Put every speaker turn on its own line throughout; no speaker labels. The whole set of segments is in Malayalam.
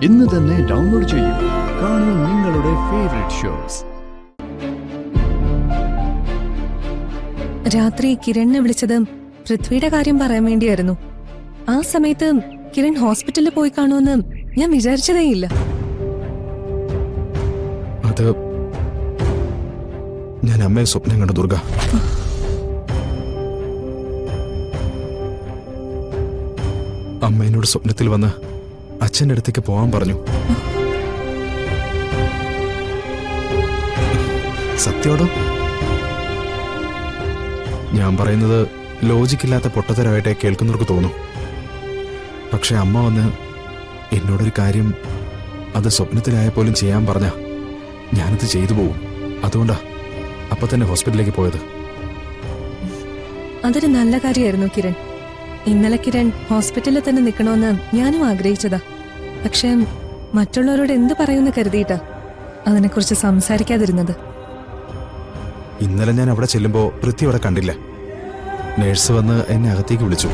ഇന്ന് തന്നെ ഡൗൺലോഡ് ചെയ്യൂ. കാണൂ നിങ്ങളുടെ ഫേവറേറ്റ് ഷോസ്.
രാത്രി കിരണിനെ വിളിച്ചത് പൃഥ്വിയുടെ കാര്യം പറയാൻ വേണ്ടിയായിരുന്നു. ആ സമയത്ത് കിരൺ ഹോസ്പിറ്റലിൽ പോയി കാണുമെന്ന് ഞാൻ വിചാരിച്ചതേയില്ല.
അത് ഞാൻ അമ്മയെ സ്വപ്നം കണ്ടു ദുർഗ. അമ്മ എന്നോട് സ്വപ്നത്തിൽ വന്ന് അച്ഛൻ്റെ അടുത്തേക്ക് പോകാൻ പറഞ്ഞു. സത്യോടോ? ഞാൻ പറയുന്നത് ലോജിക്കില്ലാത്ത പൊട്ടത്തരമായിട്ടേ കേൾക്കുന്നവർക്ക് തോന്നും. പക്ഷെ അമ്മ വന്ന് എന്നോടൊരു കാര്യം അത് സ്വപ്നത്തിലായ പോലും ചെയ്യാൻ പറഞ്ഞ ഞാനത് ചെയ്തു പോവും. അതുകൊണ്ടാ അപ്പൊ തന്നെ ഹോസ്പിറ്റലിലേക്ക് പോയത്.
അതൊരു നല്ല കാര്യമായിരുന്നു കിരൺ. ഇന്നലെ കിരൺ ഹോസ്പിറ്റലിൽ തന്നെ നിൽക്കണമെന്ന് ഞാനും ആഗ്രഹിച്ചതാ. പക്ഷെ മറ്റുള്ളവരോട് എന്ത് പറയുമെന്ന് കരുതിയിട്ടാ അതിനെക്കുറിച്ച് സംസാരിക്കാതിരുന്നത്.
ഇന്നലെ ഞാൻ അവിടെ ചെല്ലുമ്പോൾ പൃഥ്വി അവിടെ കണ്ടില്ല. നേഴ്സ് വന്ന് എന്നെ അകത്തേക്ക് വിളിച്ചു.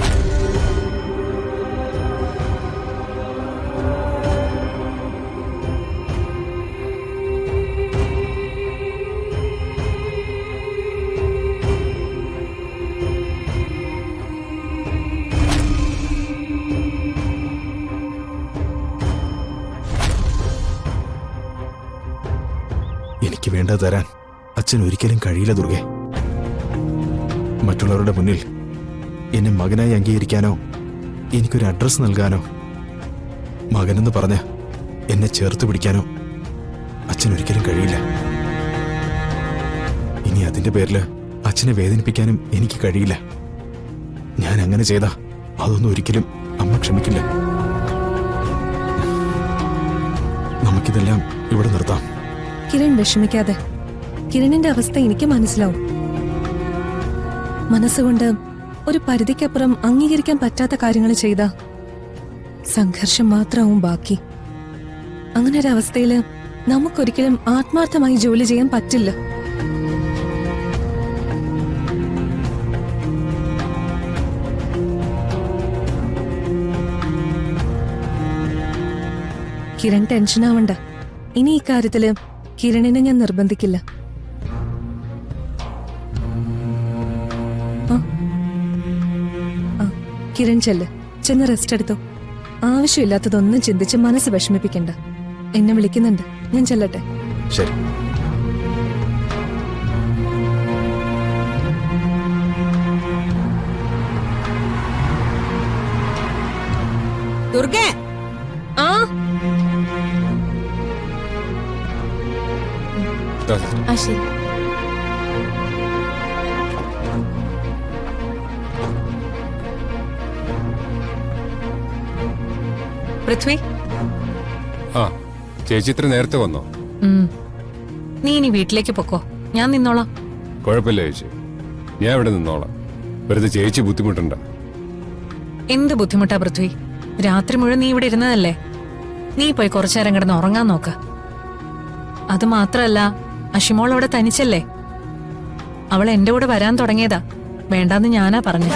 എനിക്ക് വേണ്ടത് തരാൻ അച്ഛൻ ഒരിക്കലും കഴിയില്ല ദുർഗെ. മറ്റുള്ളവരുടെ മുന്നിൽ എന്നെ മകനായി അംഗീകരിക്കാനോ എനിക്കൊരു അഡ്രസ് നൽകാനോ മകനെന്ന് പറഞ്ഞ് എന്നെ ചേർത്ത് പിടിക്കാനോ അച്ഛൻ ഒരിക്കലും കഴിയില്ല. ഇനി അതിന്റെ പേരിൽ അച്ഛനെ വേദനിപ്പിക്കാനും എനിക്ക് കഴിയില്ല. ഞാൻ അങ്ങനെ ചെയ്താ അതൊന്നും ഒരിക്കലും അമ്മ ക്ഷമിക്കില്ല. നമുക്കിതെല്ലാം ഇവിടെ നിർത്താം.
കിരൺ വിഷമിക്കാതെ. കിരണിന്റെ അവസ്ഥ എനിക്ക് മനസ്സിലാവും. മനസ്സുകൊണ്ട് ഒരു പരിധിക്കപ്പുറം അംഗീകരിക്കാൻ പറ്റാത്ത കാര്യങ്ങൾ ചെയ്താ സംഘർഷം മാത്രമാവും ബാക്കി. അങ്ങനെ ഒരു അവസ്ഥയില് നമുക്കൊരിക്കലും ആത്മാർത്ഥമായി ജോലി ചെയ്യാൻ പറ്റില്ല. കിരൺ ടെൻഷനാവണ്ട. ഇനി ഇക്കാര്യത്തില് കിരണിനെ ഞാൻ നിർബന്ധിക്കില്ല. കിരൺ ചെന്ന് റെസ്റ്റ് എടുത്തോ. ആവശ്യമില്ലാത്തതൊന്നും ചിന്തിച്ച് മനസ്സ് വിഷമിപ്പിക്കണ്ട. എന്നെ വിളിക്കുന്നുണ്ട്, ഞാൻ ചെല്ലട്ടെ.
ശരി.
ദുർഗേ.
ആ ശരി.
പൃഥ്വി.
ആ ചേച്ചി ഇത്ര നേരത്തെ വന്നോ?
നീ ഇനി വീട്ടിലേക്ക് പൊക്കോ, ഞാൻ നിന്നോളാം.
കുഴപ്പമില്ല ചേച്ചി, ഞാൻ ഇവിടെ നിന്നോളാം. വെറുതെ ചേച്ചി ബുദ്ധിമുട്ടുണ്ട.
എന്ത് ബുദ്ധിമുട്ടാ പൃഥ്വി? രാത്രി മുഴുവൻ നീ ഇവിടെ ഇരുന്നതല്ലേ. നീ പോയി കുറച്ചു നേരം കിടന്ന് ഉറങ്ങാൻ നോക്ക്. അത് മാത്രല്ല, അഷിമോൾ അവിടെ തനിച്ചല്ലേ. അവൾ എന്റെ കൂടെ വരാൻ തുടങ്ങിയതാ. വേണ്ടാന്ന് ഞാനാ പറഞ്ഞു.